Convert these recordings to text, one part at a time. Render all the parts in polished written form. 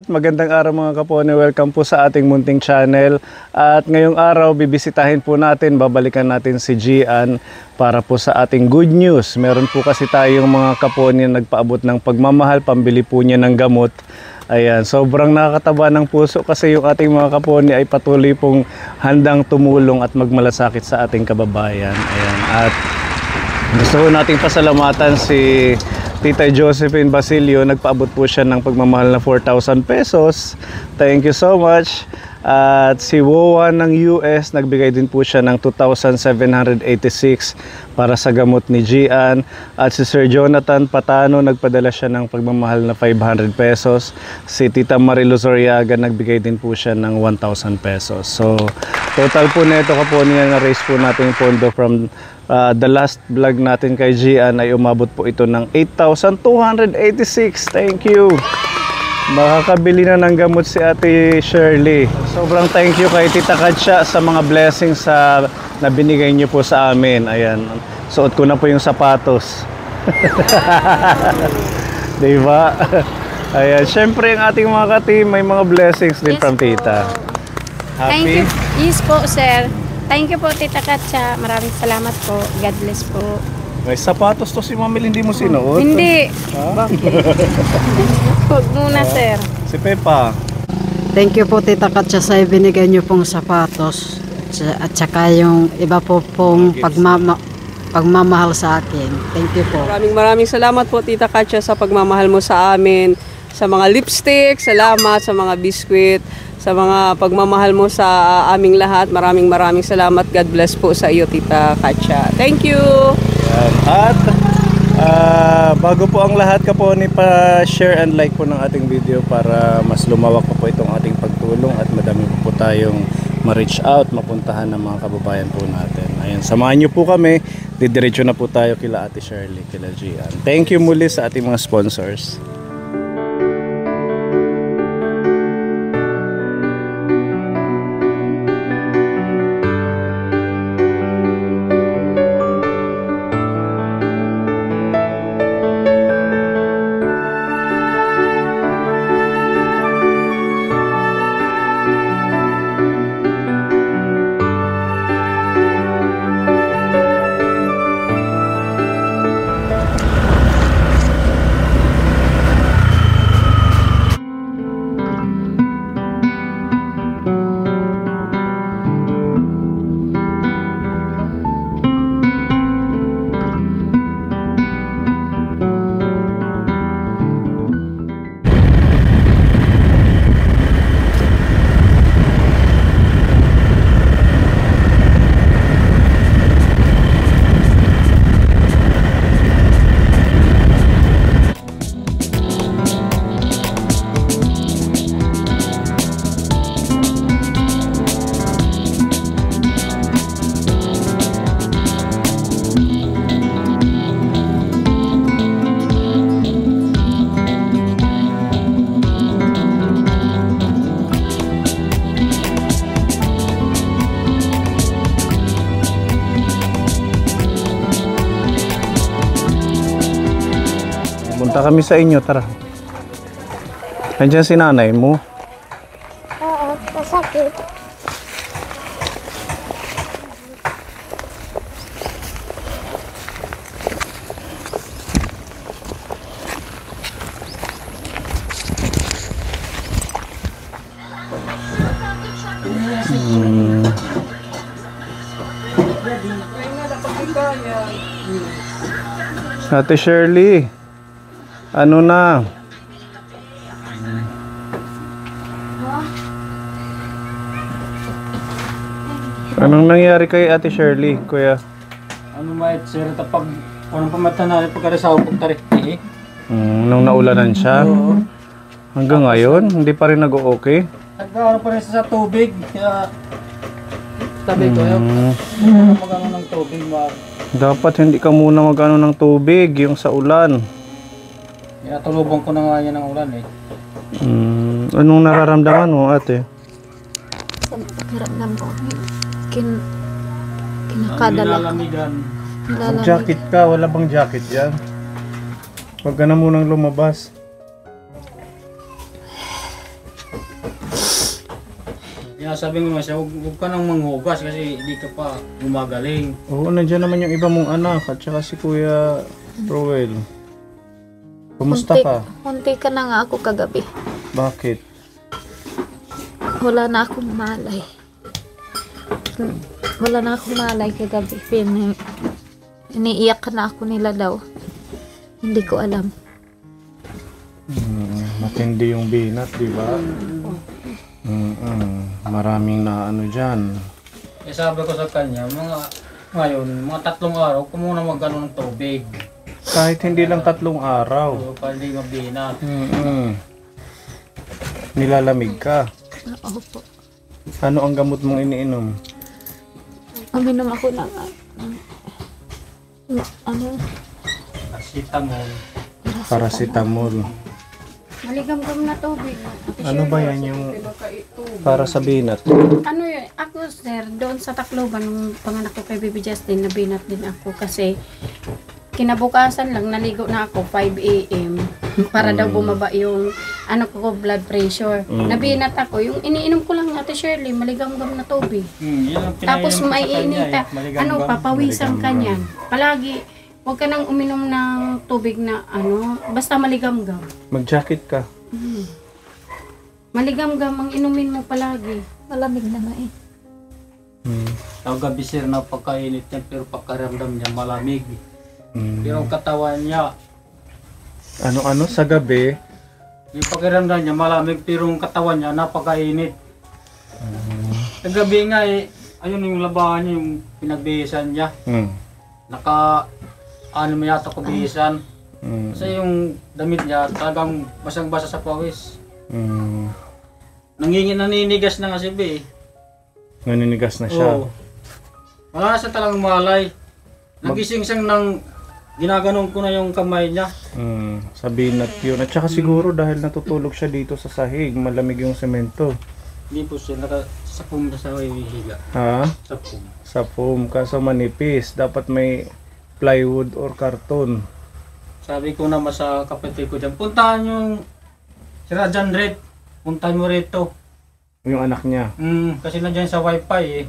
Magandang araw mga kapone, welcome po sa ating munting channel. At ngayong araw bibisitahin po natin, babalikan natin si Gian para po sa ating good news. Meron po kasi tayong mga kapone na nagpaabot ng pagmamahal, pambili po niya ng gamot. Ayan, sobrang nakakataba ng puso kasi yung ating mga kapone ay patuloy pong handang tumulong at magmalasakit sa ating kababayan. Ayan, at gusto nating pasalamatan si Tita Josephine Basilio. Nagpaabot po siya ng pagmamahal na 4,000 pesos. Thank you so much. At si Wowan ng US, nagbigay din po siya ng 2,786 para sa gamot ni Gian. At si Sir Jonathan Patano, nagpadala siya ng pagmamahal na 500 pesos. Si Tita Marilu Zoriaga, nagbigay din po siya ng 1,000 pesos. So, total po na ito po niya na-raise po natin yung pondo from the last vlog natin kay Gian ay umabot po ito ng 8,286. Thank you. Makakabili na ng gamot si Ate Shirley. Sobrang thank you kay Tita Katya sa mga blessings na binigay niyo po sa amin. Ayan. Suot ko na po yung sapatos. Diba? Ayan. Siyempre ang ating mga ka-team may mga blessings din from Tita. Happy? Thank you. Yes po, sir. Thank you po, Tita Katya. Maraming salamat po. God bless po. May sapatos to si Mamil, hindi mo sinuot? Hindi. Bakit? Huwag muna, sir. Si Pepa. Thank you po, Tita Katya, sa ibinigay niyo pong sapatos. At saka yung iba po pong pagmamahal sa akin. Thank you po. Maraming salamat po, Tita Katya, sa pagmamahal mo sa amin. Sa mga lipstick, salamat sa mga biskwit, sa mga pagmamahal mo sa aming lahat. Maraming salamat. God bless po sa iyo, Tita Katya. Thank you! At bago po ang lahat po ni pa-share and like po ng ating video para mas lumawak po itong ating pagtulong at madami po tayong ma-reach out, mapuntahan ng mga kababayan po natin. Ayan, samahan niyo po kami. Didiretso na po tayo kila Ate Shirley, kila Gian. Thank you muli sa ating mga sponsors. Punta kami sa inyo, tara. Nandiyan si nanay mo. Oo, masakit. Ate Shirley, ano na? Anong nangyari kay Ate Shirley, kuya? Ano may sir tapag anong pamatan na pagkarasaw pagtari. Nung naulanan siya? Oo. Hanggang ngayon, hindi pa rin nag-o-okay? Nagkaroon pa rin sa tubig. Kaya tabi ko yun. Magano ng tubig Dapat hindi ka muna mag-ano ng tubig, yung sa ulan. Tinatulubong ko na nga yan ng ulan eh. Anong nararamdaman mo, ate? Sa pakiramdam ko, kinakadala ko. Nilalamigan. Jacket ka, wala bang jacket yan? Huwag ka na munang lumabas. Kaya sabi nga siya, huwag ka nang manghugas kasi hindi ka pa gumagaling. Oo, nandiyan naman yung iba mong anak at saka si Kuya Rowel. Kumusta ka? Munti ka na nga ako kagabi. Bakit? Wala na akong malay. Wala na akong malay kagabi. Iniiyak na ako nila daw. Hindi ko alam. Matindi yung binat, di ba? Maraming na ano dyan. Eh sabi ko sa kanya, mga 3 araw, kung muna mag-ano ng tubig. Kahit hindi lang 3 araw. So, para hindi mabinat. Nilalamig ka. Opo. Ano ang gamot mong iniinom? Uminom ako ng ano? Asitamol. Paracetamol. Maligam-gam na tubig. Ano ba yan yung para sa binat? Ano yun? Ako, sir, doon sa Tacloban, nung panganak ko kay Baby Justin, nabinat din ako kasi kinabukasan lang, naligo na ako 5 a.m. para daw bumaba yung blood pressure. Nabinat ako. Yung iniinom ko lang Ate Shirley, maligam-gam na tubig. Yan ang Tapos pinainom ko sa may kanya, iinita, maligam-gam. papawisan ka niyan. Palagi, huwag ka nang uminom ng tubig na basta maligam-gam. Mag-jacket ka. Maligam-gam ang inumin mo palagi. Malamig na nga eh. Gabi sir na pagkainit niya pero pagkaramdam niya malamig. Pero ang katawan niya, Ano-ano sa gabi? yung pagkaramdam niya malamig pero ang katawan niya napakainit. Sa gabi nga ayun yung labahan niya, yung pinagbihisan niya. Ano mo yata ko bihisan. Kasi yung damit niya talagang basang-basa sa pawis. Naninigas na kasi be. Naninigas na siya. Oo. Wala na siya talagang malay. Nagising siyang nang ginaganon ko na yung kamay niya. Sa binat yun. At saka siguro dahil natutulog siya dito sa sahig, malamig yung semento. Hindi po siya nakasapong na sa higa. Ha? Sapong. Sa foam, kaso manipis. Dapat may plywood or karton. Sabi ko naman sa kapatid ko dyan, puntahan yung si Rajan Red. Puntahan mo rito. Yung anak niya. Kasi nandiyan sa wifi eh.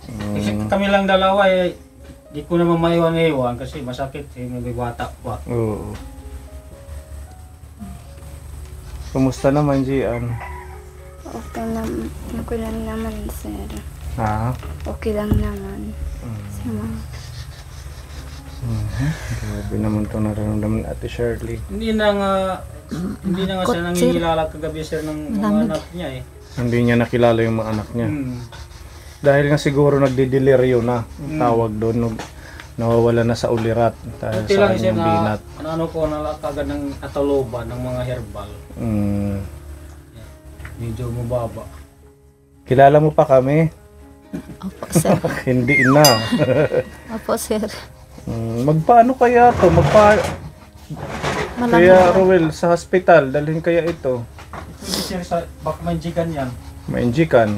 Kasi kami lang dalawa eh. Di ko naman maiwan-iwan kasi masakit eh. May bata pa. Oo. Kumusta naman, Gian? Okay lang naman, sir. Ha? Okay lang naman. Sama. Grabe naman itong nararamdaman ni Ate Shirley. Hindi na nga siya nangingilala kagabi sir ng mga anak niya eh. Hindi niya nakilala yung mga anak niya. Dahil nga siguro nagdideliryo na. Ang tawag doon. Nawawala na sa ulirat. Dahil Kunti sa lang siya kanyang binat. ano ko nalakagad ng ataloban ng mga herbal. Medyo mababa. Kilala mo pa kami? Opo, sir. Hindi na. Opo, sir. Magpaano kaya to? Malamig. Kaya Rowel, sa hospital, dalhin kaya ito? Hindi sir sa bakmanjikan yan. Mainjikan.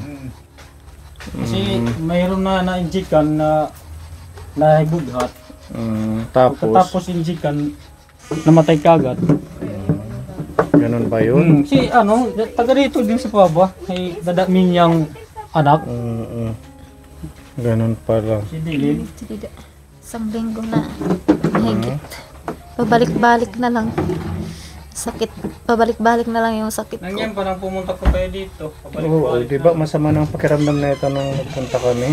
Kasi mayroon na na-injikan na nahibughat. Tapos injikan, namatay kagad. Ganun ba yun? Si taga dito din sa Paba, ay dadamin niyang anak. Ganun pala. Si Dilin. Isang linggo na mahigit. Pabalik-balik na lang. Sakit. Pabalik-balik na lang yung sakit ko. Nangyang parang pumunta ko kayo dito. Oo, Pabalik-balik di ba masama ng pakiramdam na ito nung nagpunta kami?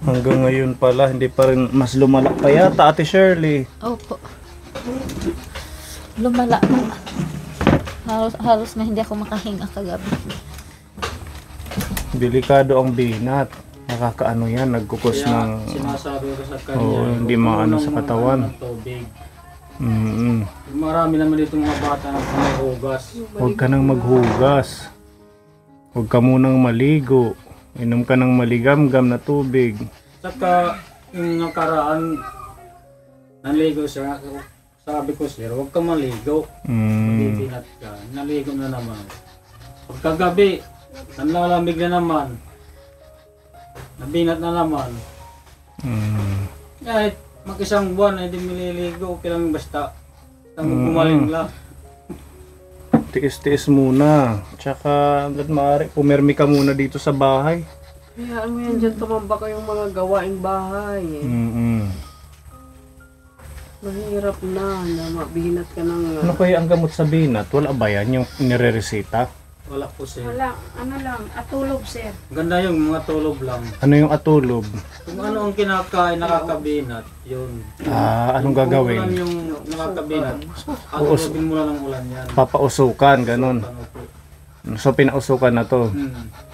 Hanggang ngayon pala, hindi pa rin mas lumala pa yata, Ate Shirley. Opo. Lumala na. Halos na hindi ako makahinga kagabi. Delikado ang binat. Nakakaano yan, nagkukos Kaya ng... sinasabi ko sa kanya, Oo, hindi maano sa katawan. ng tubig. Mm-mm. Marami naman dito mga bata na hugas. Huwag ka nang maghugas. Huwag ka munang maligo. Inom ka ng maligamgam na tubig. Saka yung nakaraan, naligo siya. Sabi ko sir, huwag ka maligo. Bibinat ka. Naligo na naman. Pagkagabi, nanlalamig na naman. Nabinat na naman. Kahit mag-isang buwan ay di maliligo, okay lang basta. Gumaling lang. Tiis-tiis muna. Tsaka, hanggat maaari, pumirmi ka muna dito sa bahay. Hayaan mo yan dyan, tumamba kayong mga gawaing bahay. Mahirap na mabinat ka ng... Ano kaya ang gamot sa binat? Wala ba yan? Yung nire-resita? Wala po sir. Wala, ano lang, atulog sir. Ganda yung mga tulob lang. Ano yung atulob? Kung ano ang kinakain, nakakabinat, yun. Anong Kung ulan gagawin? yung nakakabinat, atulogin mo lang ng ulan yan. Papausukan, ganun. Ano po. So, pinausukan na to.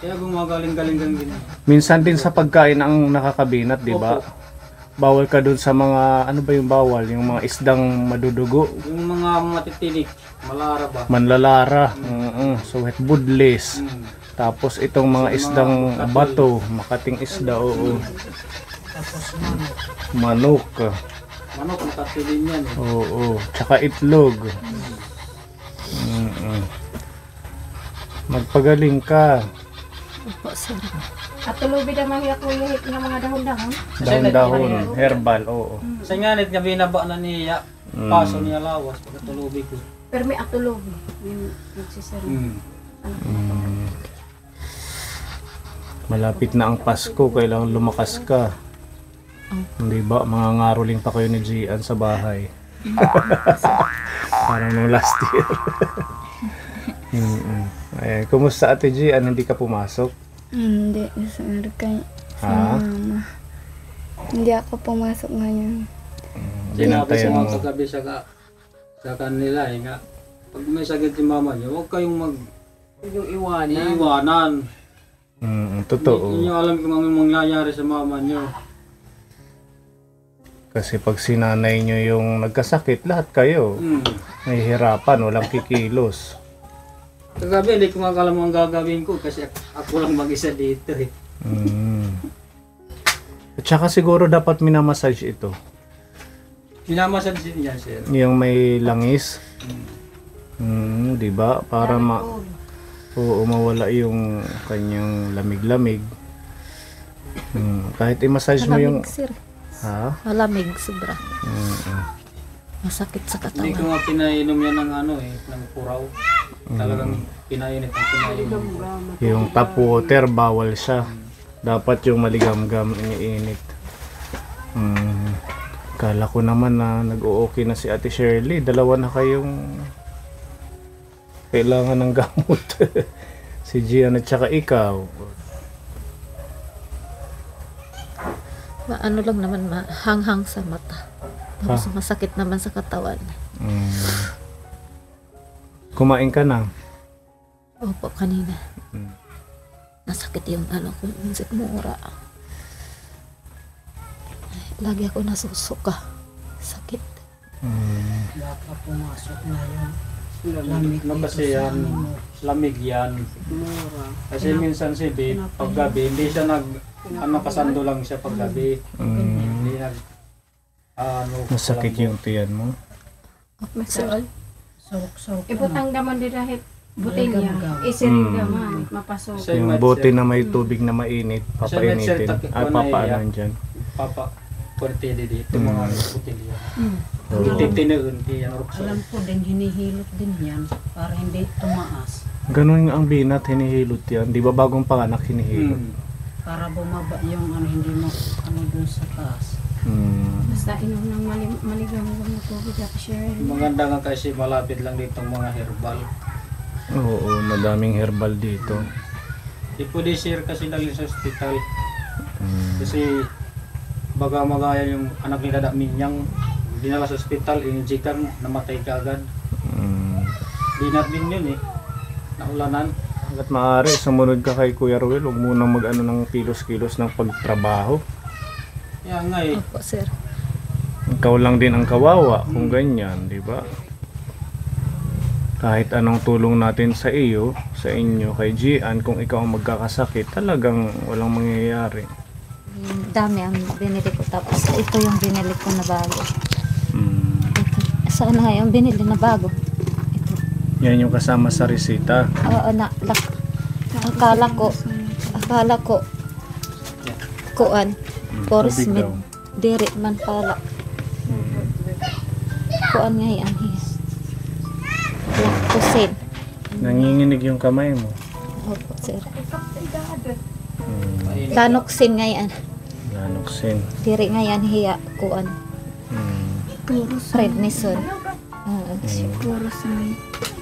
Kaya gumagaling-galing din. Minsan din sa pagkain ang nakakabinat, di ba? Bawal ka dun sa mga, ano ba yung bawal? Yung mga isdang madudugo. Yung mga matitinik, malara ba? Manlalara. So, budlis. Tapos itong mga isdang bato, makating isda, oo. Manok. Manok, makatilin yan eh. Oo. Tsaka itlog. Magpagaling ka. Opo, sir. Atulubi naman yung kuyahit ng mga dahon-dahon. Dahon-dahon. Herbal, oo. Sa nganit nga binaba na niya, paso niya lawas, pagkatulubi ko. Pero may atulubi. Yung nagsisir. Malapit na ang Pasko, kailangan lumakas ka. Hindi ba? Mga ngaroling pa kayo ni Gian sa bahay. Parang nung last year. Ayan. Kumusta Ate Gian? Hindi ka pumasok? Hindi, sir. Kaya Ha? mama. Hindi ako pumasok ngayon. Sinabi Binantayan sa mo. mga kagabi sa kanila nga, pag may sakit si mama niyo, huwag kayong Yung iwanan. iiwanan. Totoo. Hindi niyo alam kung ano mangyayari sa mama niyo. Kasi pag sinanay nyo yung nagkasakit, lahat kayo nahihirapan, walang kikilos. Kagabi, hindi ko nga alam ang gagawin ko kasi ako lang mag-isa dito eh. At saka siguro dapat minamassage ito. Pinamasad din yan, sir. Yung may langis. Di ba? Para oo, mawala yung kanyang lamig-lamig. Kahit i-massage mo yung... Malamig, sir. Ha? Malamig, sobra. Masakit sa Hindi ko katawan. nga pinainom yan ng ng puraw. Talagang pinainit ang pinainom. Yung tap water, bawal siya. Dapat yung maligam-gam, iniinit. Kala ko naman na nag-o-okay na si Ate Shirley. Dalawa na kayong kailangan ng gamot. Si Gian at saka ikaw. Ano lang naman, hanghang sa mata. Tapos masakit naman sa katawan. Kumain ka na? Opo, kanina. Nasakit yung ano ko, yung sikmura. Lagi ako nasusuka. Sakit. Baka pumasok na yung lamig Ano dito kasi sa yan, ano mo. lamig yan. Mura. Kasi minsan si Babe, paggabi, hindi siya kasando lang siya paggabi. Hindi Masakit yung tiyan mo? Sir, Surok-surok na. Ibutang daman din dahil butilya. Isirin daman, mapasok. Yung bote na may tubig na mainit, papainitin. Ay, papaanan dyan. Papa, kuwartili dito, mga butilya. Titinoon, yan rukso. Alam ko din, hinihilot din yan para hindi tumaas. Ganun nga ang binat, hinihilot yan. Di ba bagong panganak hinihilot? Para bumaba yung hindi mo dun sa taas. Basta inom ng maligamgam na tubig at share. Maganda nga kasi malapit lang dito ang mga herbal. Oo, madaming herbal dito. Di pwede share kasi dali sa hospital. Kasi baga magaya yung anak ni Dada Minyang, dinala sa hospital, injikan, namatay ka agad. Binat din yun eh, naulanan. Hanggat maaari, sumunod ka kay Kuya Ruel, huwag munang mag-ano ng kilos-kilos ng pagtrabaho. Kaya nga eh, opo, sir. Ikaw lang din ang kawawa kung ganyan, di ba? Kahit anong tulong natin sa iyo, sa inyo, kay Gian, kung ikaw ang magkakasakit, talagang walang mangyayari. Dami ang binili ko. Tapos ito yung binili ko na bago. Ito. Saan nga yung binili na bago? Ito. Yan yung kasama sa resita. Oo, akala ko, kuan, force tubig med, daw. diri man pala. Kuan nga yan, lactosin. Nanginginig yung kamay mo. Opo, sir. Lanoksin nga yan. Lanoksin. Diri nga yan hiya kuan. Prednison.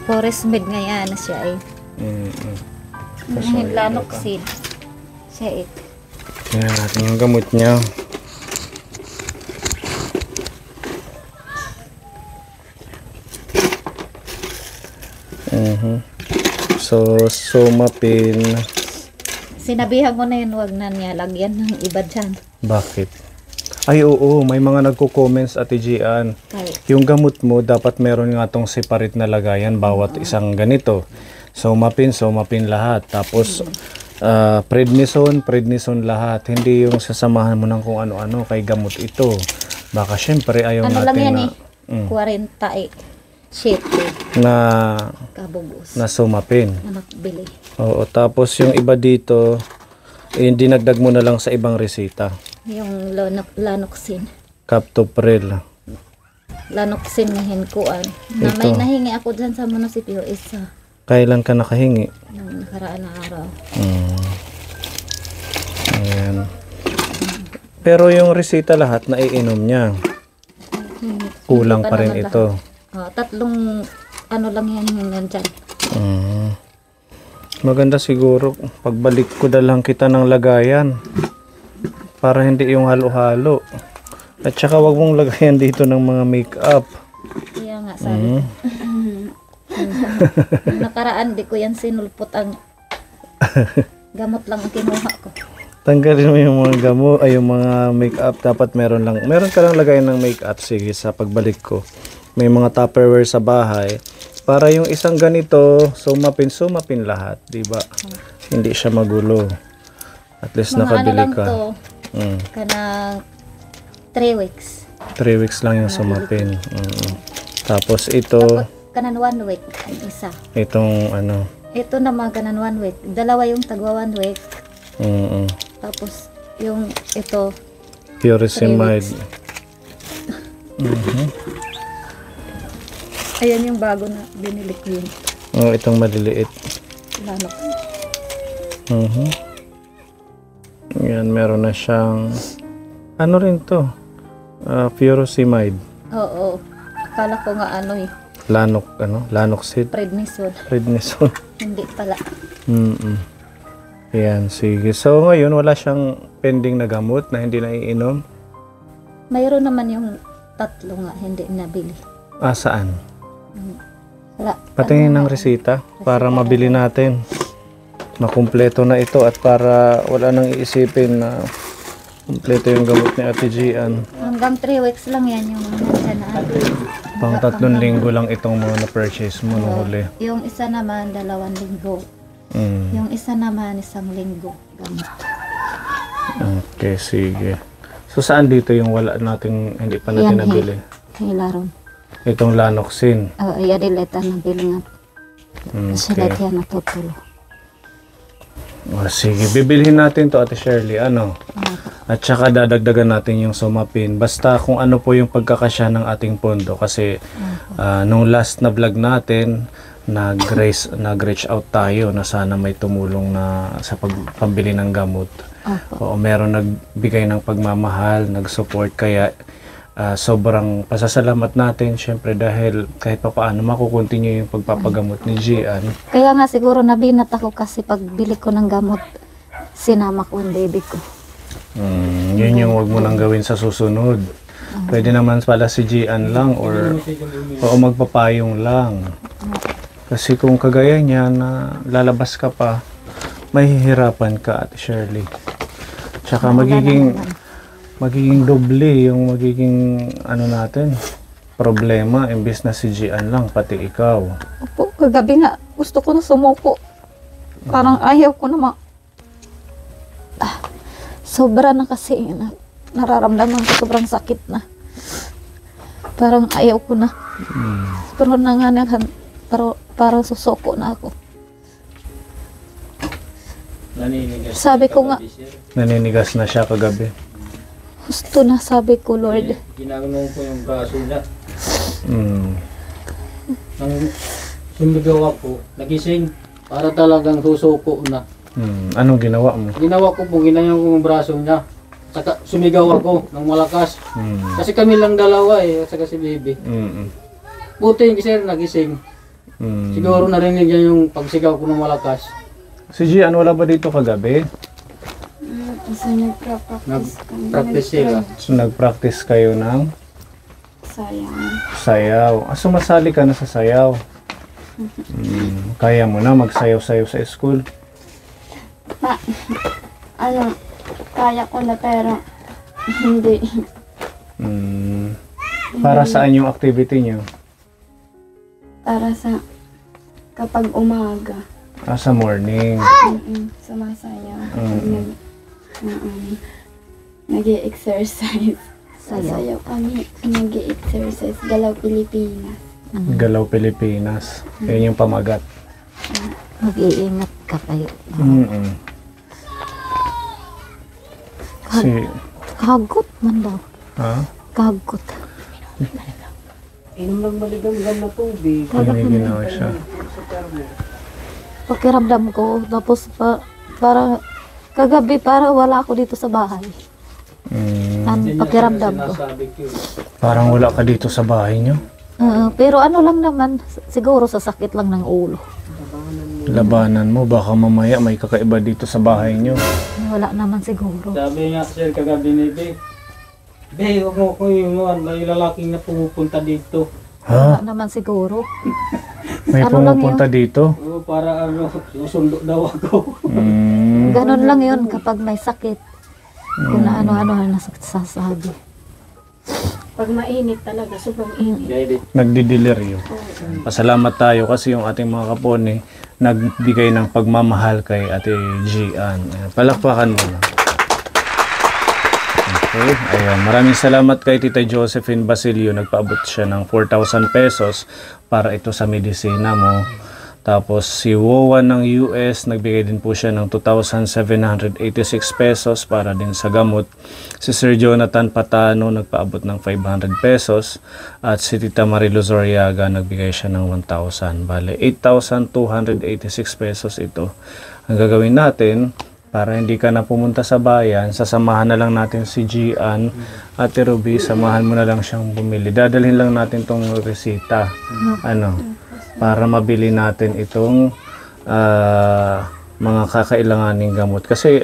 Forest med nga yan siya eh. Ngayon lanoksin. Siya eh. Tingnan natin yung gamot niya. So, Somapin. Sinabihan ko na yun, wag na niya lagyan ng iba dyan. Bakit? Ay, oo. May mga nagko-comments, Ate Gian. Kay, Yung gamot mo, dapat meron nga tong separate na lagayan bawat isang ganito. Somapin lahat. Tapos, prednison lahat. Hindi yung sasamahan mo ng kung ano-ano kay gamot ito. Baka syempre ayaw ano natin lang yan na, eh. 40 eh. Shit eh. na Kabugos. na Somapin. Anak bili. Oo, tapos yung iba dito, dinagdag mo na lang sa ibang resita. Yung lanoksin. Captopril. Lanoksin na hinkuan. Na may Ito. nahingi ako dyan sa munisipyo isa. Kailan ka nakahingi? Nung nakaraan na araw. Ayan. Pero yung resita lahat na iinom niya. Kulang Hindi pa rin naman ito. lahat. Tatlong ano lang yan yung nandyan. Maganda siguro pagbalik ko na lang kita ng lagayan para hindi yung halo-halo. At saka wag mong lagayan dito ng mga make-up. Kaya nga sabi ko. Nung nakaraan di ko yan sinulpot ang gamot lang ang kinuha ko. Tanggalin mo yung mga gamot ay yung mga make-up. Dapat meron ka lang lagayan ng make-up. Sige, sa pagbalik ko may mga Tupperware sa bahay para yung isang ganito sumapin lahat, di ba? Hindi siya magulo. At least Mga ano nakabili lang ka. to, kanang 3 weeks. 3 weeks lang yung sumapin. Tapos ito, Kanan 1 week ang isa. itong ano. Ito naman kanan 1 week. Dalawa yung tagwa 1 week. Tapos yung ito Purisimide. ayan yung bago na binili ko yun. Itong maliliit. Lanok. Yan, meron na siyang ano rin to? Furosemide. Oo. Akala ko nga ano eh. Lanoxid. Prednison. Prednison. Hindi pala. Yan, sige. So ngayon wala siyang pending na gamot na hindi na iinom. Mayroon naman yung tatlo nga hindi nabili. Saan? Wala. Patingin Ano ng nga, resita para mabili natin. Makumpleto na ito at para wala nang iisipin na kumpleto yung gamot ni Ate Gian. hanggang 3 weeks lang yan yung nandyan na ano. Pang 3 linggo lang itong mga na-purchase mo nung huli. Yung isa naman 2 linggo. Yung isa naman 1 linggo. Gamot. Okay, sige. So saan dito yung wala nating hindi pa natin nabili? Kay Laron. Itong Lanoxin. Yadileta na bili nga. Sila Okay. kaya natutulo. Sige, bibilhin natin to Ate Shirley. Ano? At saka dadagdagan natin yung Somapin. Basta kung ano po yung pagkakasya ng ating pondo. Kasi nung last na vlog natin, nag-reach out tayo na sana may tumulong na sa pambili ng gamot. Oo, meron nagbigay ng pagmamahal, nag-support. Kaya sobrang pasasalamat natin syempre dahil kahit pa paano makukontinue yung pagpapagamot ni Gian. Kaya nga siguro nabinat ako kasi pagbili ko ng gamot, sinama ko yung baby ko. Yun yung wag mo nang gawin sa susunod. Pwede naman pala si Gian lang or magpapayong lang. Kasi kung kagaya niya na lalabas ka pa, mahihirapan ka Ate Shirley. Tsaka magiging doble yung magiging ano natin problema imbes na si Gian lang pati ikaw. Opo, kagabi nga gusto ko na sumuko. Parang ayaw ko na Sobra na kasi nararamdaman ko sobrang sakit na. Parang ayaw ko na. Pero nangangahan, parang susuko na ako. Sabi ko nga, Naninigas na siya kagabi. gusto na sabi ko, Lord. Ginaganon ko yung braso niya. Mm. sumigaw ako, nagising. Para talagang susuko na. Anong ginawa mo? Ginawa ko po, ginayang ko yung braso niya. Saka sumigaw ako ng malakas. Kasi kami lang dalawa at saka si baby. Buti yung sir nagising. Siguro narinig niya yung pagsigaw ko ng malakas. Si Gian, wala ba dito kagabi? Kasi nagpa-practice kami. Practice sila. So, nag-practice kayo ng Sayang. sayaw. Sumasali ka na sa sayaw. Kaya mo na magsayaw-sayaw sa school? Kaya ko na pero hindi. Para saan yung activity niyo? Para sa kapag umaga. Sa morning. Sumasayaw. Nag-i-exercise. Sasayaw kami. Nag-i-exercise. Galaw Pilipinas. Galaw Pilipinas. Yan yung pamagat. Mag-iingat ka kayo. Kagot man daw. Ha? Kagot. Inom lang maligamgam na tubig. May ginawa siya. Pakiramdam ko, tapos para kagabi para wala ako dito sa bahay. Ang pakiramdam ko. Parang wala ka dito sa bahay niyo? Pero ano lang naman, siguro sa sakit lang ng ulo. Labanan mo, baka mamaya may kakaiba dito sa bahay niyo. Wala naman siguro. Sabi nga sir kagabi ni Be, huwag mo ko yung may lalaking na pumupunta dito. Wala naman siguro. May Ano lang pumupunta dito? Oo, para susundo daw ako. Ganon lang yun kapag may sakit. Kung na ano-ano na nasasabi. Pag mainit talaga, sobrang init. Nagdideliryo. Pasalamat tayo kasi yung ating mga kapone nagbigay ng pagmamahal kay Ate Gian. Palakpakan mo na. Okay, ayan. Maraming salamat kay Tita Josephine Basilio. Nagpaabot siya ng 4,000 pesos para ito sa medisina mo. Tapos si Wowan ng US, nagbigay din po siya ng 2,786 pesos para din sa gamot. Si Sir Jonathan Patano, nagpaabot ng 500 pesos. At si Tita Marilu Zoriaga, nagbigay siya ng 1,000. Bale, 8,286 pesos ito. Ang gagawin natin, para hindi ka na pumunta sa bayan, sasamahan na lang natin si Gian. Ate Ruby, samahan mo na lang siyang bumili. Dadalhin lang natin tong resita. Para mabili natin itong mga kakailanganing gamot. Kasi,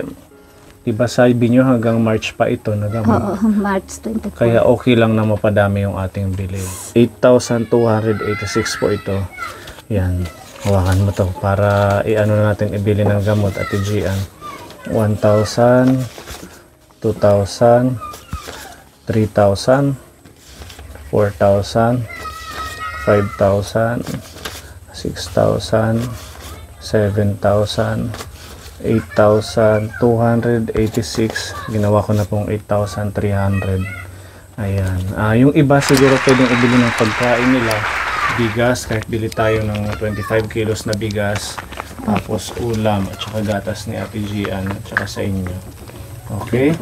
diba sabi nyo hanggang March pa ito na gamot. Oo, March 24. Kaya okay lang na mapadami yung ating bili. 8,286 po ito. Yan. Hawakan mo to para i-ano na natin ibili ng gamot, Ate Gian. 1,000, 2,000, 3,000, 4,000, 5,000, 6,000, 7,000, 8,286. Ginawa ko na pong 8,300. Ayan. Yung iba siguro pwedeng ibili ng pagkain nila. Bigas, kahit bili tayo ng 25 kilos na bigas. Tapos ulam at saka gatas ni Ate Gian at saka sa inyo. Okay?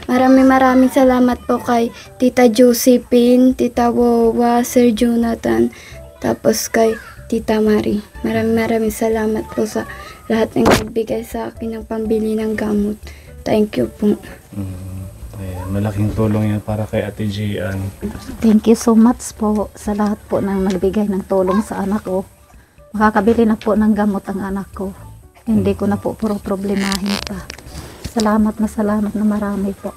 Maraming salamat po kay Tita Josephine, Tita Wowa, Sir Jonathan, tapos kay Tita Marie. Maraming salamat po sa lahat ng nagbigay sa akin ng pambili ng gamot. Thank you po. Ayan, malaking tulong yan para kay Ate Gian. Thank you so much po sa lahat po ng nagbigay ng tulong sa anak ko. Makakabili na po ng gamot ang anak ko. Hindi ko na po puro problemahin pa. Salamat na marami po.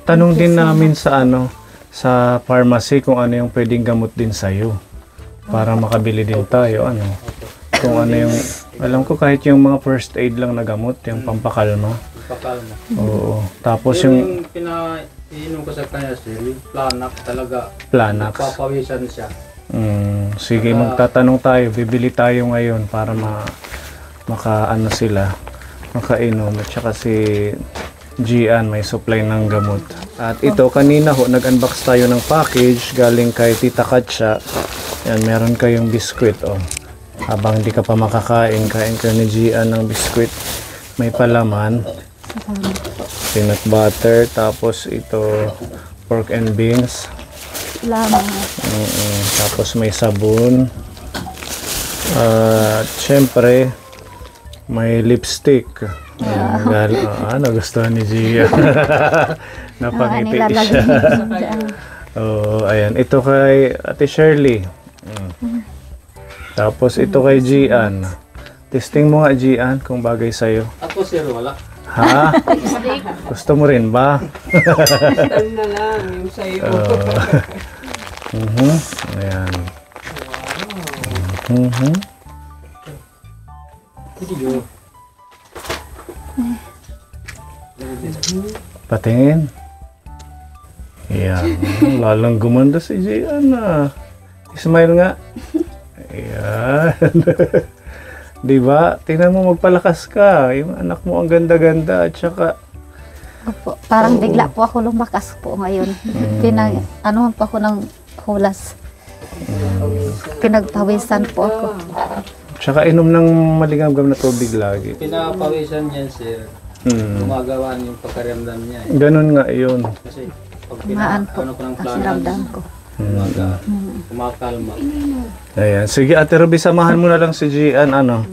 Tanong din namin sa sa pharmacy kung ano yung pwedeng gamot din sa'yo. Para makabili din tayo. Kung ano yung, alam ko kahit yung mga first aid lang na gamot, yung pampakalma. Pakalma. Oo. Tapos Pero yung yung pinainom ko sa kanya sir, yung Planax talaga. Planax. Papawisan siya. Sige, magtatanong tayo. Bibili tayo ngayon para makainom. At saka si Gian may supply ng gamot. At ito, kanina nag-unbox tayo ng package galing kay Tita Katya. Yan, meron kayong biskwit. Habang hindi ka pa makakain, kain ka ni Gian ng biskwit. May palaman. Peanut butter. Tapos ito, pork and beans. Salamat. Tapos may sabon. At syempre, may lipstick. Nagustuhan ni Gia. Napangiti siya. Oh, ayan. Ito kay Ate Shirley. Tapos ito kay Gian. Testing mo nga, Gian, kung bagay sa'yo. Ako sir, wala. Ha? Gusto mo rin ba? Time na lang yung sa'yo. Ayan. Patingin. Ayan. Lalang gumanda si Gian ah. Smile nga. Ayan. Diba? Tingnan mo, magpalakas ka. Yung anak mo ang ganda-ganda at saka Opo, parang bigla po ako lumakas po ngayon. Anuhan po ako ng hulas. Pinagpawisan po ako. tsaka inom ng maligam-gam na tubig lagi. Pinapawisan niyan sir. Gumagawa yung pagkaramdam niya. Ganun nga yun. Kasi pag Maan po ano ko ng ang plano, siramdam ko. kumakalma. Ayan. Sige, Ate Ruby, samahan mo na lang si Gian, ano.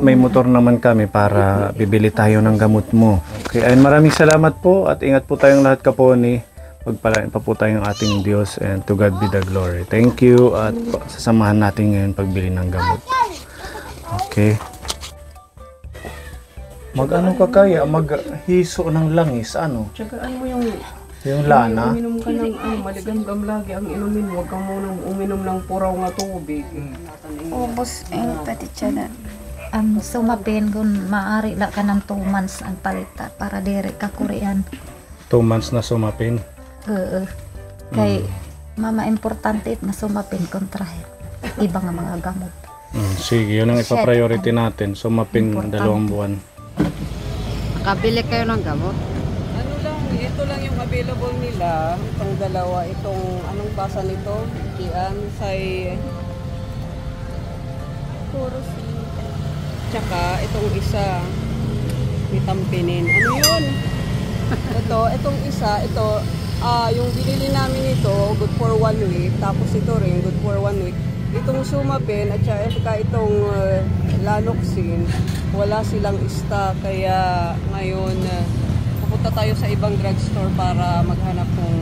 May motor naman kami para bibili tayo ng gamot mo. Okay, ayun, maraming salamat po at ingat po tayong lahat, Kaponi. Pagpalain pa po tayong ating Diyos and to God be the glory. Thank you at sasamahan natin ngayon pagbili ng gamot. Okay. Mag-ano ka kaya? Maghiso ng langis, ano? Tsagaan mo yung lana? uminom ka ng maligam-gam lagi ang inumin. Huwag kang munang uminom ng puraw nga tubig. Ubos ang pati tiyan. Ang sumapin kung maaari la ka ng 2 months ang palita para dire ka Korean. 2 months na sumapin. Kay mama importante na sumapin kontrahin. Iba nga mga gamot. Sige, yun ang ipa-priority natin. Sumapin 2 buwan. Nakabili kayo ng gamot? Ano lang, ito lang yung available nila. Itong dalawa, itong anong basa nito? Gian, say... Puro sita. Tsaka itong isa, vitampinin. Ano yun? Itong isa, yung binili namin ito, good for 1 week. Tapos ito rin, good for 1 week. Itong Sumapin at saka itong Lanoxin, wala silang stock. Kaya ngayon, pupunta tayo sa ibang drugstore para maghanap kung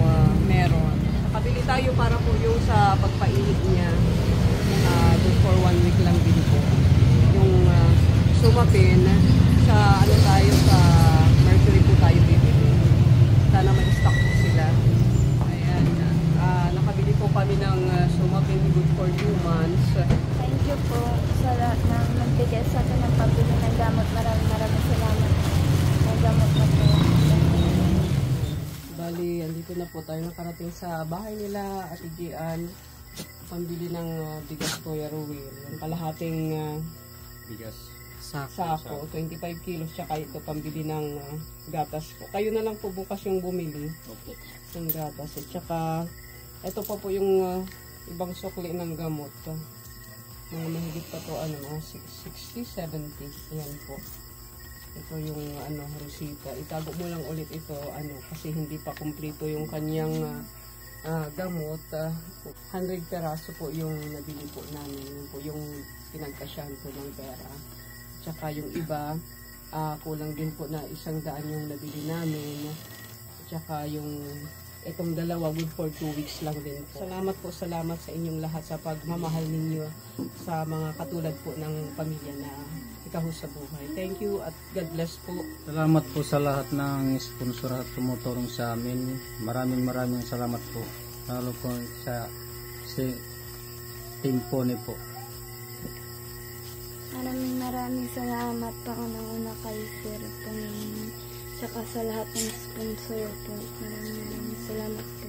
meron. Nakabili tayo para po yung sa pagpainit niya. Good for 1 week lang din po. Yung Sumapin, sa sa Mercury po tayo bibili. Sana may stock po sila. Ayan, nakabili po kami ng Sumapin good for 2 months. Thank you po sa lahat ng nagbigay sa akin ng pabili ng gamot. Maraming salamat. Ng gamot na po. Bali, andito na po tayo nakarating sa bahay nila at Gian. Pambili ng bigas ko, Ruel. Yung kalahating Bigas. sako, 25 kilos, tsaka ito pambili ng gatas ko. Kayo na lang po bukas yung bumili ng gatas. At tsaka, ito pa po yung ibang sukli ng gamot. Mga mahigit pa to, 60, 70. Ayan po. Ito yung resita. Itago mo lang ulit ito, kasi hindi pa kumpleto yung kanyang gamot. 100 peraso po yung nabili po namin. Yun po yung pinagkasyahan po ng pera. Tsaka yung iba, kulang din po na 100 yung nabili namin. Tsaka yung itong dalawa, good for 2 weeks lang din po. Salamat sa inyong lahat sa pagmamahal ninyo sa mga katulad po ng pamilya na ikaw sa buhay. Thank you at God bless po. Salamat po sa lahat ng sponsor at tumutulong sa amin. Maraming salamat po. Lalo po sa Team Pony po. Maraming salamat pa una kay Sir Panginoon. Tsaka sa lahat ng sponsor po. Maraming salamat po.